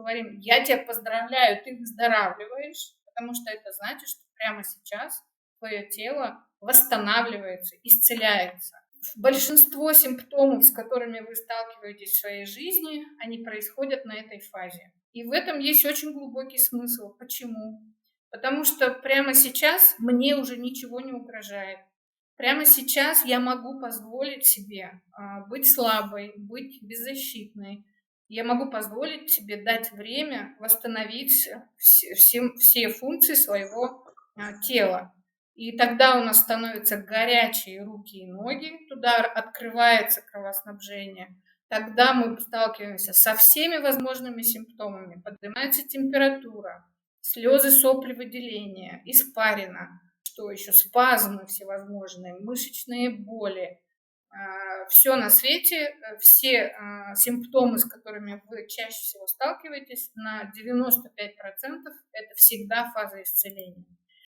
говорим: я тебя поздравляю, ты выздоравливаешь, потому что это значит, что прямо сейчас твое тело восстанавливается, исцеляется. Большинство симптомов, с которыми вы сталкиваетесь в своей жизни, они происходят на этой фазе. И в этом есть очень глубокий смысл. Почему? Потому что прямо сейчас мне уже ничего не угрожает. Прямо сейчас я могу позволить себе быть слабой, быть беззащитной. Я могу позволить себе дать время восстановить все функции своего тела. И тогда у нас становятся горячие руки и ноги, туда открывается кровоснабжение. Тогда мы сталкиваемся со всеми возможными симптомами. Поднимается температура, слезы, сопли, выделения, испарина, что еще, спазмы всевозможные, мышечные боли. Все на свете, все симптомы, с которыми вы чаще всего сталкиваетесь, на 95% это всегда фаза исцеления.